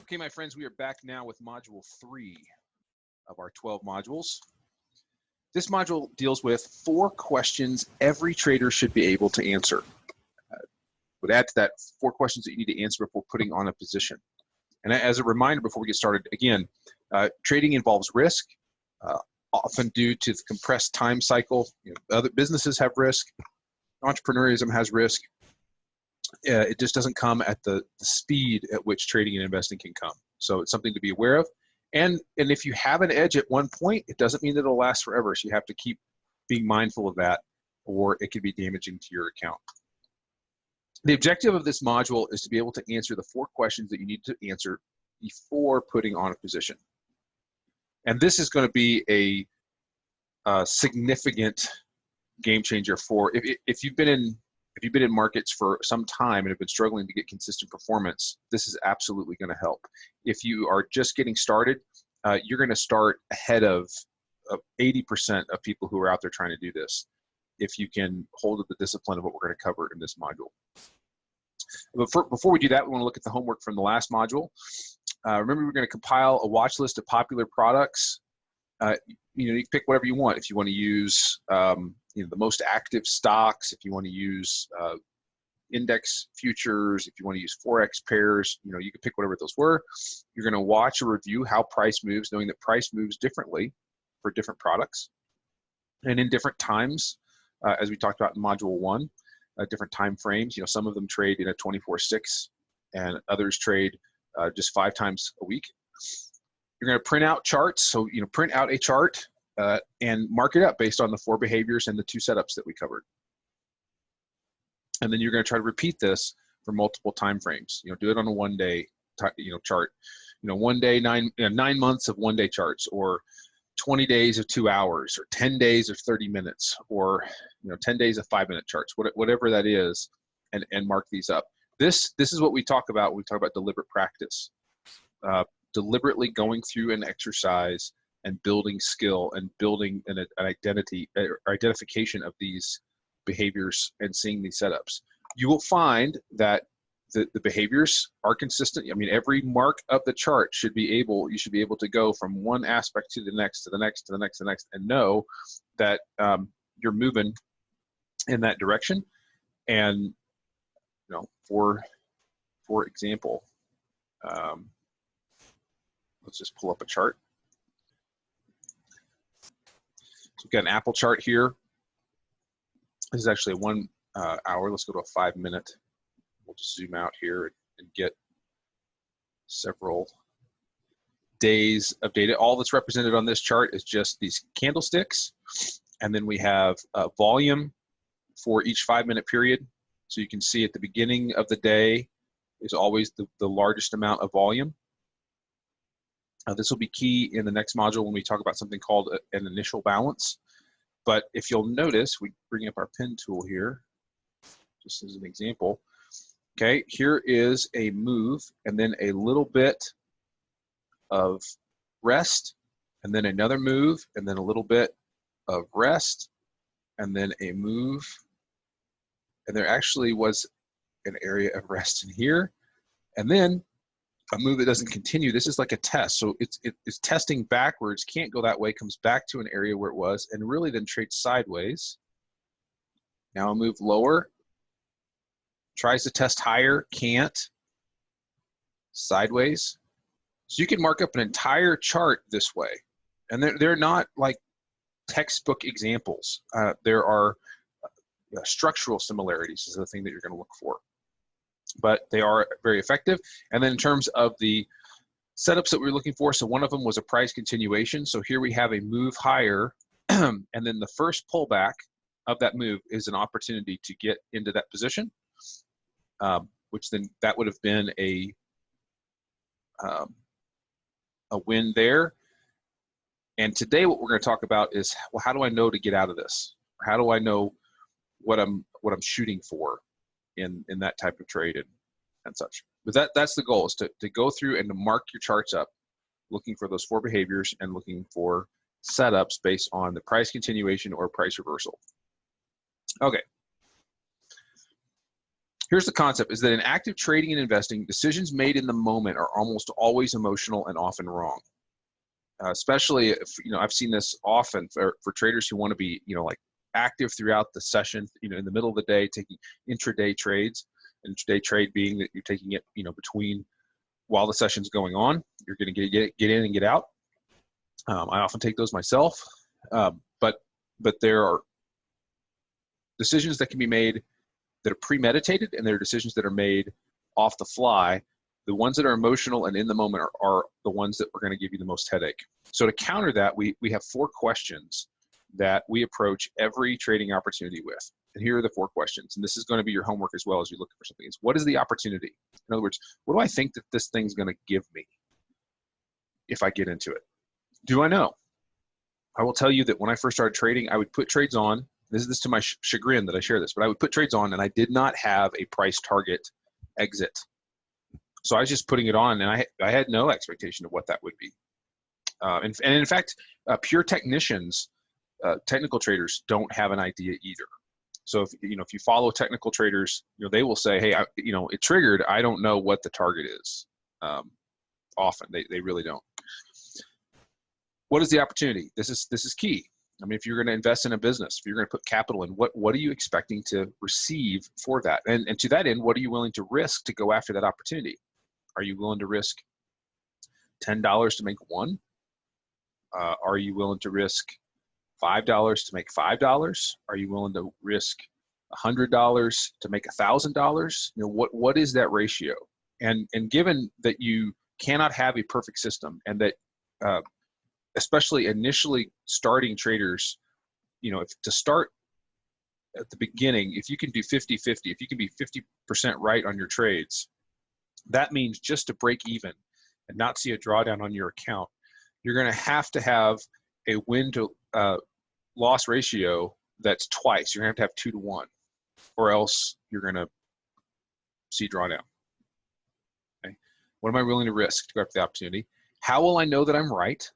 Okay, my friends, we are back now with module 3 of our 12 modules. This module deals with 4 questions every trader should be able to answer. Would add to that 4 questions that you need to answer before putting on a position. And as a reminder before we get started, again, trading involves risk, often due to the compressed time cycle. Other businesses have risk, entrepreneurism has risk. It just doesn't come at the speed at which trading and investing can come. So it's something to be aware of. And if you have an edge at one point, it doesn't mean that it'll last forever. So you have to keep being mindful of that, or it could be damaging to your account. The objective of this module is to be able to answer the 4 questions that you need to answer before putting on a position. And this is going to be a significant game changer for if you've been in markets for some time and have been struggling to get consistent performance. This is absolutely going to help. If you are just getting started, you're going to start ahead of 80% of people who are out there trying to do this, if you can hold to the discipline of what we're going to cover in this module. But before we do that, we want to look at the homework from the last module. Remember, we're going to compile a watch list of popular products. You can pick whatever you want. If you want to use the most active stocks, if you want to use index futures, if you want to use Forex pairs, you can pick whatever those were. You're going to watch or review how price moves, knowing that price moves differently for different products and in different times, as we talked about in module 1, different time frames. Some of them trade in a 24/6 and others trade just 5 times a week. You're going to print out charts. So, print out a chart and mark it up based on the 4 behaviors and the 2 setups that we covered. And then you're going to try to repeat this for multiple time frames. Do it on a 1-day chart. 1 day, 9 months of 1-day charts, or 20 days of 2 hours, or 10 days of 30 minutes, or 10 days of 5-minute charts, whatever that is, and mark these up. This is what we talk about when we talk about deliberate practice. Deliberately going through an exercise and building skill and building an identity or identification of these behaviors and seeing these setups. You will find that the behaviors are consistent. Every mark of the chart you should be able to go from one aspect to the next, to the next, to the next, to the next, and know that you're moving in that direction. And for example, let's just pull up a chart. So we've got an Apple chart here. This is actually a 1 hour. Let's go to a 5-minute. We'll just zoom out here and get several days of data. All that's represented on this chart is just these candlesticks. And then we have volume for each 5-minute period. So you can see at the beginning of the day is always the largest amount of volume. This will be key in the next module when we talk about something called an initial balance. But if you'll notice, we bring up our pen tool here, just as an example. Okay, here is a move, and then a little bit of rest, and then another move, and then a little bit of rest, and then a move. And there actually was an area of rest in here, and then a move that doesn't continue. This is like a test. So it's testing backwards, can't go that way, comes back to an area where it was, and really then trades sideways. Now a move lower, tries to test higher, can't, sideways. So you can mark up an entire chart this way. And they're not like textbook examples. There are structural similarities is the thing that you're going to look for. But they are very effective. And then in terms of the setups that we were looking for, so one of them was a price continuation. So here we have a move higher, and then the first pullback of that move is an opportunity to get into that position, which then that would have been a win there. And today what we're going to talk about is, well, how do I know to get out of this? Or how do I know what I'm shooting for in that type of trade and such? But that's the goal, is to go through and to mark your charts up, looking for those 4 behaviors and looking for setups based on the price continuation or price reversal. Okay. Here's the concept, is that in active trading and investing, decisions made in the moment are almost always emotional and often wrong. Especially if, I've seen this often for traders who want to be, like active throughout the session, in the middle of the day, taking intraday trades. Intraday trade being that you're taking it, between while the session's going on. You're going to get in and get out. I often take those myself, but there are decisions that can be made that are premeditated, and there are decisions that are made off the fly. The ones that are emotional and in the moment are the ones that are going to give you the most headache. So to counter that, we have 4 questions that we approach every trading opportunity with. And here are the 4 questions. And this is going to be your homework as well as you look for something. It's, what is the opportunity? In other words, what do I think that this thing's going to give me if I get into it? Do I know? I will tell you that when I first started trading, I would put trades on. This is to my chagrin that I share this, but I would put trades on and I did not have a price target exit. So I was just putting it on, and I had no expectation of what that would be. And in fact, pure technicians, technical traders don't have an idea either. So if you follow technical traders, they will say, hey, it triggered. I don't know what the target is. Often they really don't. What is the opportunity? This is key. I mean, if you're going to invest in a business, if you're going to put capital in, what are you expecting to receive for that? And to that end, what are you willing to risk to go after that opportunity? Are you willing to risk $10 to make 1? Are you willing to risk $5 to make $5? Are you willing to risk $100 to make $1,000? What is that ratio? And given that you cannot have a perfect system, and that especially initially starting traders, to start at the beginning, if you can do 50-50, if you can be 50% right on your trades, that means just to break even and not see a drawdown on your account, you're going to have a win to loss ratio that's twice. You're going to have 2 to 1, or else you're going to see drawdown. Okay? What am I willing to risk to go after the opportunity? How will I know that I'm right?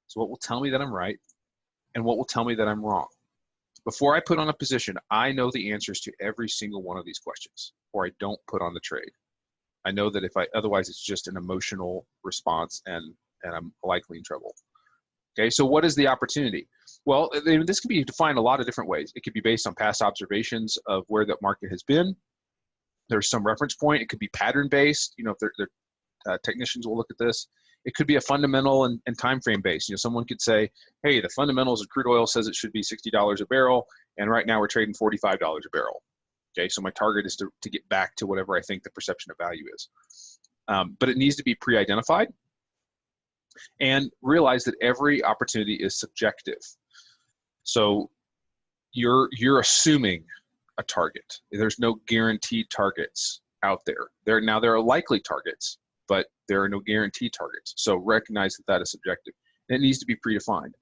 So what will tell me that I'm right, and what will tell me that I'm wrong? Before I put on a position, I know the answers to every single one of these questions, or I don't put on the trade. I know that otherwise it's just an emotional response, and I'm likely in trouble. Okay, so what is the opportunity? Well, this can be defined a lot of different ways. It could be based on past observations of where the market has been. There's some reference point. It could be pattern-based. If they're technicians will look at this. It could be a fundamental and time frame based. Someone could say, hey, the fundamentals of crude oil says it should be $60 a barrel, and right now we're trading $45 a barrel. Okay, so my target is to get back to whatever I think the perception of value is. But it needs to be pre-identified, and realize that every opportunity is subjective. So you're assuming a target. There's no guaranteed targets out there. There are likely targets, but there are no guaranteed targets. So recognize that is subjective. And it needs to be predefined.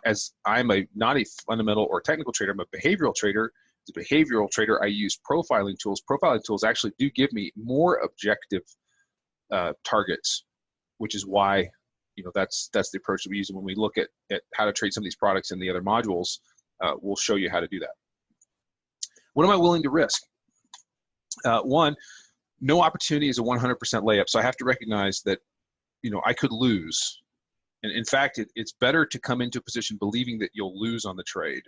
As I'm not a fundamental or technical trader, I'm a behavioral trader. As a behavioral trader, I use profiling tools. Profiling tools actually do give me more objective targets, which is why that's the approach that we use. And when we look at how to trade some of these products in the other modules, we'll show you how to do that. What am I willing to risk? One, no opportunity is a 100% layup. So I have to recognize that, I could lose. And in fact, it's better to come into a position believing that you'll lose on the trade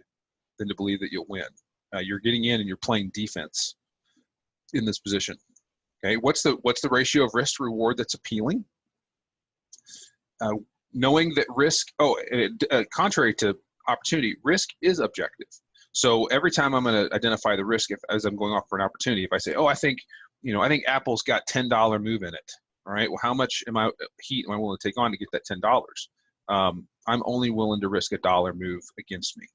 than to believe that you'll win. You're getting in and you're playing defense in this position. Okay, what's the ratio of risk to reward that's appealing? Knowing that risk, contrary to opportunity, risk is objective. So every time I'm going to identify the risk, as I'm going off for an opportunity, if I say, I think Apple's got $10 move in it. All right. Well, how much heat am I willing to take on to get that $10? I'm only willing to risk $1 move against me.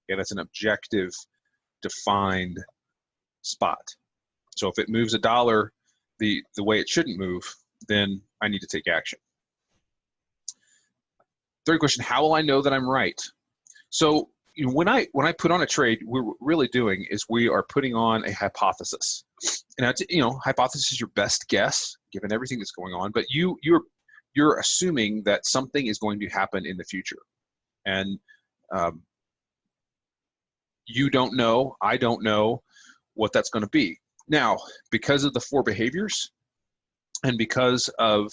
Okay, that's an objective, defined spot. So if it moves $1 the way it shouldn't move, then I need to take action. Third question: how will I know that I'm right? So when I put on a trade, what we're really doing is we are putting on a hypothesis. And that's, hypothesis is your best guess given everything that's going on, but you're assuming that something is going to happen in the future. And you don't know, I don't know what that's going to be. Now, because of the 4 behaviors and because of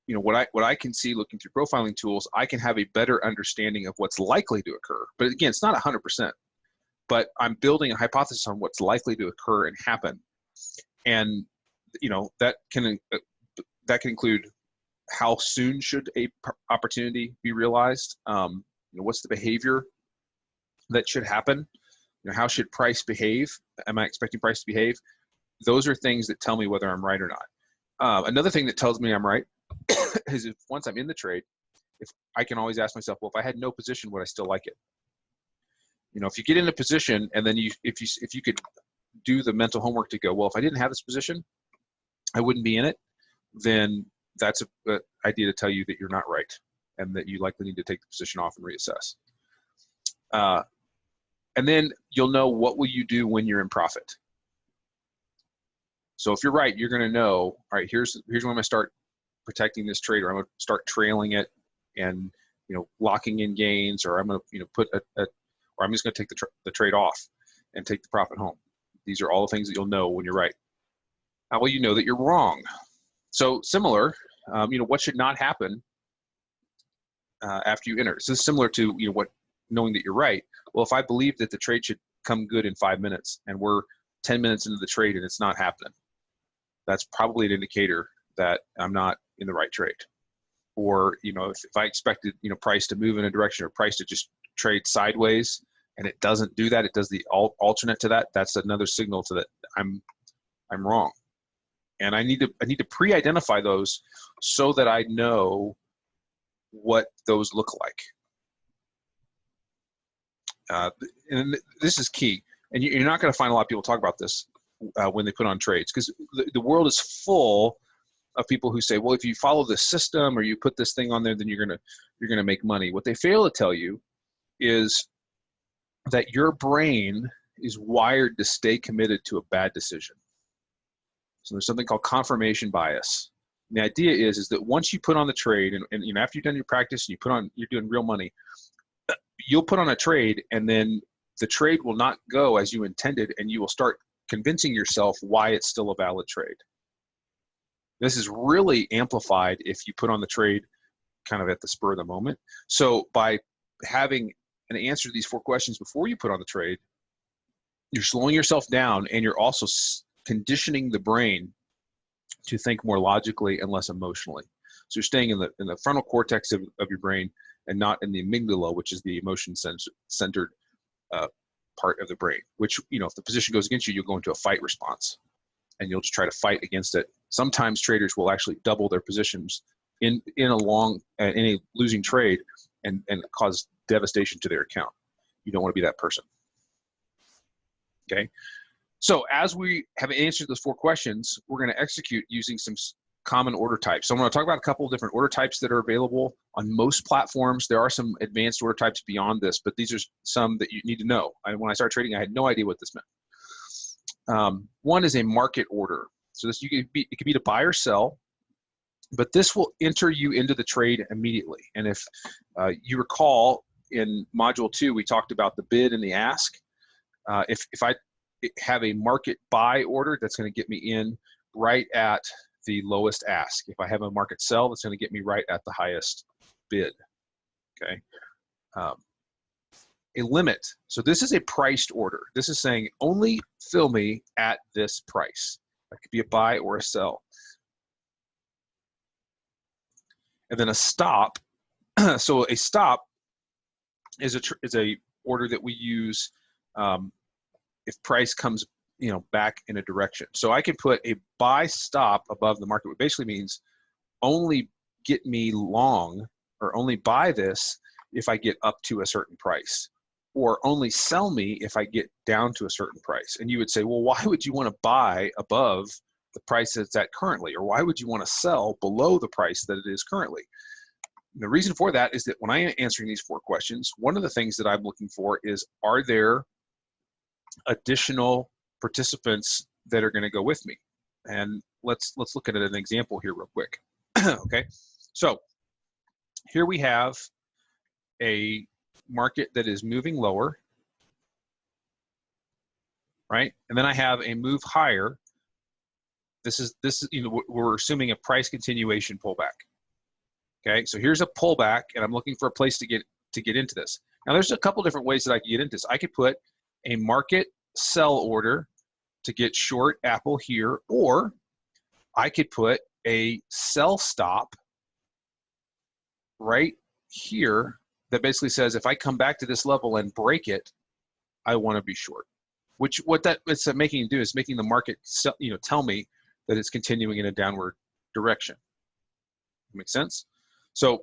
what I can see looking through profiling tools, I can have a better understanding of what's likely to occur. But again, it's not 100%, but I'm building a hypothesis on what's likely to occur and happen. And that can include how soon should a opportunity be realized. What's the behavior that should happen? How should price behave? Am I expecting price to behave? Those are things that tell me whether I'm right or not. Another thing that tells me I'm right is if once I'm in the trade, if I can always ask myself, well, if I had no position, would I still like it? If you get in a position and then if you could do the mental homework to go, well, if I didn't have this position, I wouldn't be in it, then that's an idea to tell you that you're not right and that you likely need to take the position off and reassess. And then you'll know what will you do when you're in profit. So if you're right, you're going to know, all right, here's when I'm going to start protecting this trade, or I'm going to start trailing it and locking in gains, or I'm going to or I'm just going to take the trade off and take the profit home. These are all the things that you'll know when you're right. How will you know that you're wrong? So similar, what should not happen after you enter? So this is similar to what knowing that you're right. Well, if I believe that the trade should come good in 5 minutes and we're 10 minutes into the trade and it's not happening, that's probably an indicator that I'm not in the right trade. Or if I expected price to move in a direction or price to just trade sideways and it doesn't do that, it does the alternate to that, that's another signal to that I'm wrong. And I need to pre-identify those so that I know what those look like. And this is key. And you're not going to find a lot of people talk about this when they put on trades, because the world is full of people who say, well, if you follow this system or you put this thing on there, then you're gonna make money. What they fail to tell you is that your brain is wired to stay committed to a bad decision. So there's something called confirmation bias. And the idea is that once you put on the trade, and after you've done your practice and you're doing real money, you'll put on a trade and then the trade will not go as you intended, and you will start convincing yourself why it's still a valid trade. This is really amplified if you put on the trade kind of at the spur of the moment. So by having an answer to these 4 questions before you put on the trade, you're slowing yourself down, and you're also conditioning the brain to think more logically and less emotionally. So you're staying in the frontal cortex of your brain and not in the amygdala, which is the emotion-centered part of the brain, which, if the position goes against you, you'll go into a fight response and you'll just try to fight against it. Sometimes traders will actually double their positions in a losing trade and cause devastation to their account. You don't want to be that person. Okay. So as we have answered those 4 questions, we're going to execute using some common order types. So I'm going to talk about a couple of different order types that are available on most platforms. There are some advanced order types beyond this, but these are some that you need to know. When I started trading, I had no idea what this meant. One is a market order. So this it could be to buy or sell, but this will enter you into the trade immediately. And if you recall in module 2, we talked about the bid and the ask. If I have a market buy order, that's going to get me in right at the lowest ask. If I have a market sell, that's going to get me right at the highest bid. Okay. A limit. So this is a priced order. This is saying only fill me at this price. That could be a buy or a sell. And then a stop. So a stop is a order that we use if price comes back in a direction. So I can put a buy stop above the market, which basically means only get me long or only buy this if I get up to a certain price, or only sell me if I get down to a certain price. And you would say, well, why would you want to buy above the price that's at currently? Or why would you want to sell below the price that it is currently? And the reason for that is that when I am answering these 4 questions, one of the things that I'm looking for is, are there additional participants that are going to go with me? And let's look at an example here real quick. Okay, so here we have a market that is moving lower, right? And then I have a move higher. This is you know, we're assuming a price continuation pullback. Okay, so here's a pullback, and I'm looking for a place to get into this. Now, there's a couple different ways that I can get into this. I could put a market sell order to get short Apple here, or I could put a sell stop right here that basically says if I come back to this level and break it, I want to be short. Which what that it's making it do is making the market, you know, tell me that it's continuing in a downward direction. Make sense? So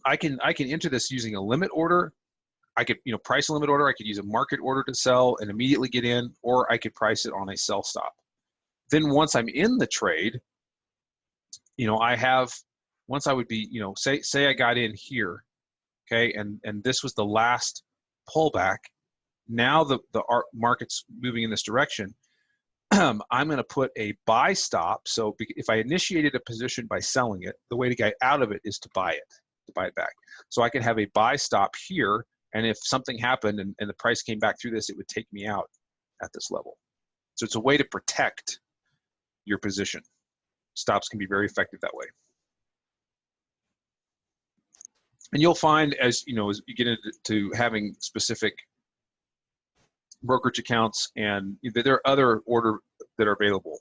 I can enter this using a limit order. I could, you know, price a limit order. I could use a market order to sell and immediately get in, or I could price it on a sell stop. Then once I'm in the trade, you know, once I would be, you know, say I got in here, okay, and this was the last pullback. Now the market's moving in this direction. I'm going to put a buy stop. So if I initiated a position by selling it, the way to get out of it is to buy it back. So I could have a buy stop here, and if something happened and the price came back through this, it would take me out at this level. So it's a way to protect your position. Stops can be very effective that way. And you'll find, as you know, as you get into having specific brokerage accounts, and there are other order that are available,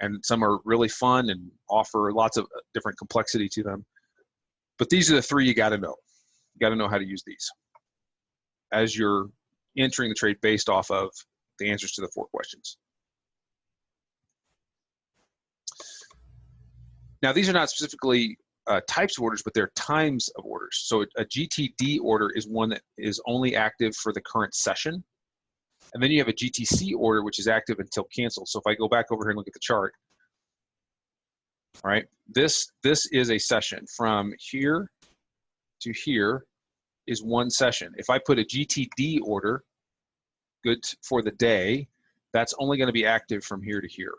and some are really fun and offer lots of different complexity to them. But these are the three you got to know. You got to know how to use these as you're entering the trade based off of the answers to the 4 questions. Now, these are not specifically types of orders, but they're times of orders. So a GTD order is one that is only active for the current session. And then you have a GTC order, which is active until canceled. So if I go back over here and look at the chart, all right, this is a session. From here to here is one session. If I put a GTD order, good for the day, that's only going to be active from here to here.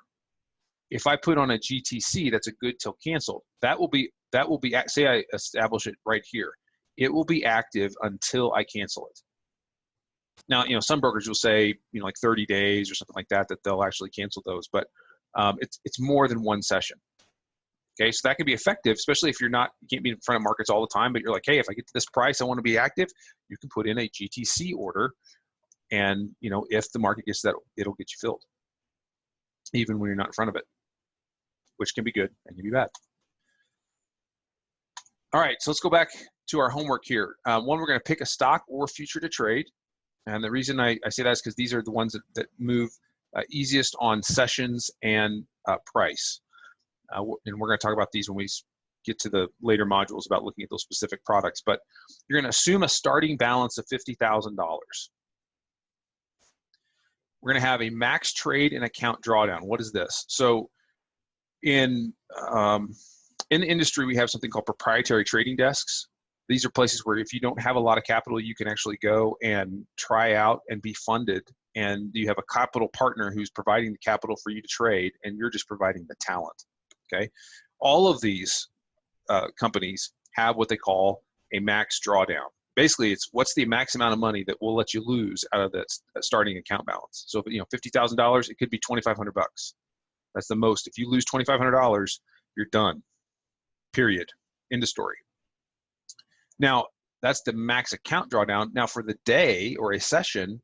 If I put on a GTC, that's a good till canceled. That will be, say I establish it right here. It will be active until I cancel it. Now, you know, some brokers will say, you know, like 30 days or something like that, that they'll actually cancel those, but it's more than one session. Okay, so that can be effective, especially if you can't be in front of markets all the time, but you're like, hey, if I get to this price, I want to be active. You can put in a GTC order, and you know, if the market gets that, it'll get you filled, even when you're not in front of it, which can be good and can be bad. All right, so let's go back to our homework here. One, we're going to pick a stock or future to trade. And the reason I say that is because these are the ones that move easiest on sessions and price. And we're going to talk about these when we get to the later modules about looking at those specific products. But you're going to assume a starting balance of $50,000. We're going to have a max trade and account drawdown. What is this? So in the industry, we have something called proprietary trading desks. These are places where if you don't have a lot of capital, you can actually go and try out and be funded. And you have a capital partner who's providing the capital for you to trade, and you're just providing the talent. Okay, all of these companies have what they call a max drawdown. Basically, it's what's the max amount of money that will let you lose out of that starting account balance. So, you know, $50,000, it could be $2,500 bucks. That's the most. If you lose $2,500, you're done. Period. End of story. Now, that's the max account drawdown. Now, for the day or a session,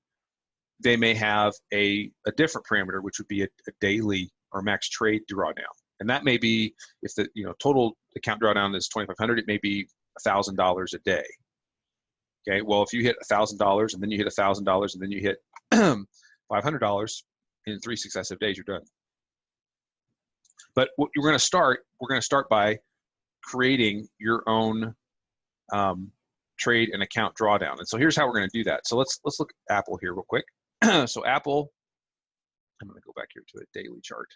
they may have a different parameter, which would be a daily or max trade drawdown. And that may be, if the total account drawdown is $2,500, it may be $1,000 a day. Okay, well, if you hit $1,000 and then you hit $1,000 and then you hit $500 in 3 successive days, you're done. But what we're going to start by creating your own trade and account drawdown. And so here's how we're going to do that. So let's look at Apple here real quick. So Apple, I'm going to go back here to a daily chart.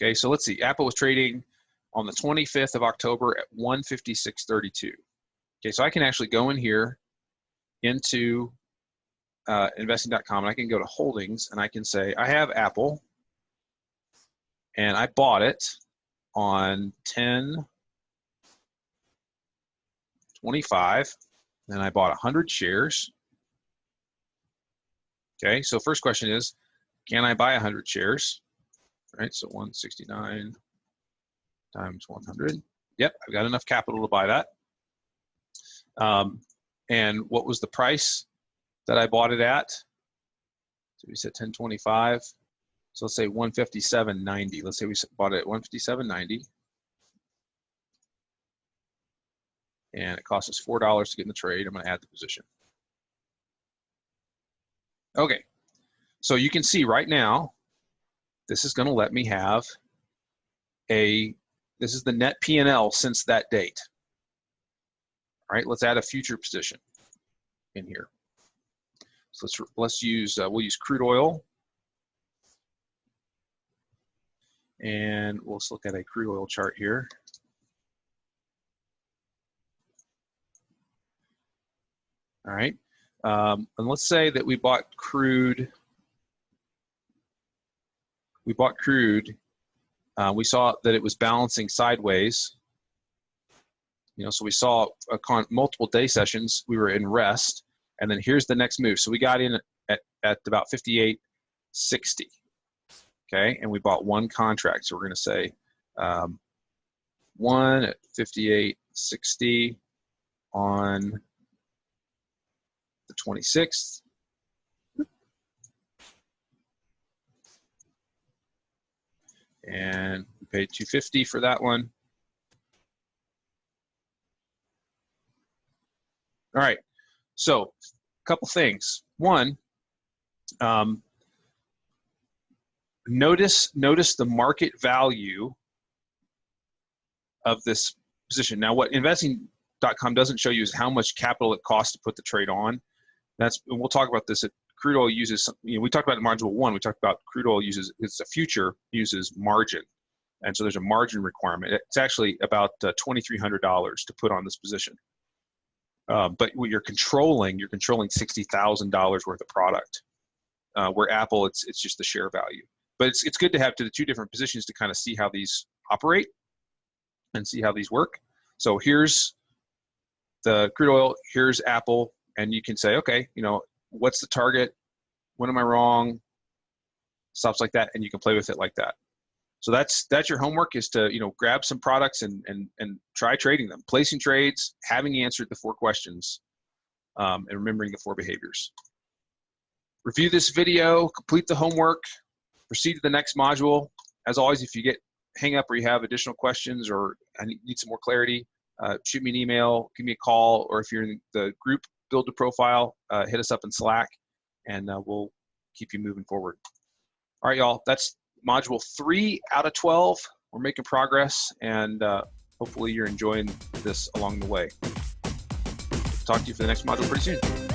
Okay, so let's see. Apple was trading on the 25th of October at 156.32. Okay, so I can actually go in here into investing.com, and I can go to holdings, and I can say I have Apple, and I bought it on 10/25, and I bought 100 shares, Okay, so first question is, can I buy 100 shares? All right, so 169 times 100. Yep, I've got enough capital to buy that. And what was the price that I bought it at? So we said 1025. So let's say 157.90. Let's say we bought it at 157.90. And it cost us $4 to get in the trade. I'm going to add the position. Okay, so you can see right now, this is going to let me have this is the net P&L since that date. All right, let's add a future position in here. So let's use, we'll use crude oil. And let's look at a crude oil chart here. All right, and let's say that we bought crude. We saw that it was balancing sideways. You know, so we saw multiple day sessions. We were in rest, and then here's the next move. So we got in at about 58.60. Okay, and we bought one contract. So we're going to say one at 58.60 on the 26th. And we paid $250 for that one. All right, so a couple things. One, notice the market value of this position. Now, what investing.com doesn't show you is how much capital it costs to put the trade on. And we'll talk about this. Crude oil uses, you know, we talked about in module 1, we talked about crude oil it's a future, uses margin. And so there's a margin requirement. It's actually about $2,300 to put on this position. But what you're controlling $60,000 worth of product. Where Apple, it's just the share value. But it's good to have the two different positions to kind of see how these operate and see how these work. So here's the crude oil, here's Apple, and you can say, okay, you know, what's the target? When am I wrong? Stuff like that, and you can play with it like that. So that's your homework, is to, you know, grab some products and try trading them, placing trades, having answered the 4 questions, and remembering the 4 behaviors. Review this video, complete the homework, proceed to the next module. As always, if you get hang up or you have additional questions or need some more clarity, shoot me an email, give me a call, or if you're in the group, build a profile, hit us up in Slack, and we'll keep you moving forward. All right, y'all, that's module 3 out of 12. We're making progress, and hopefully you're enjoying this along the way. Talk to you for the next module pretty soon.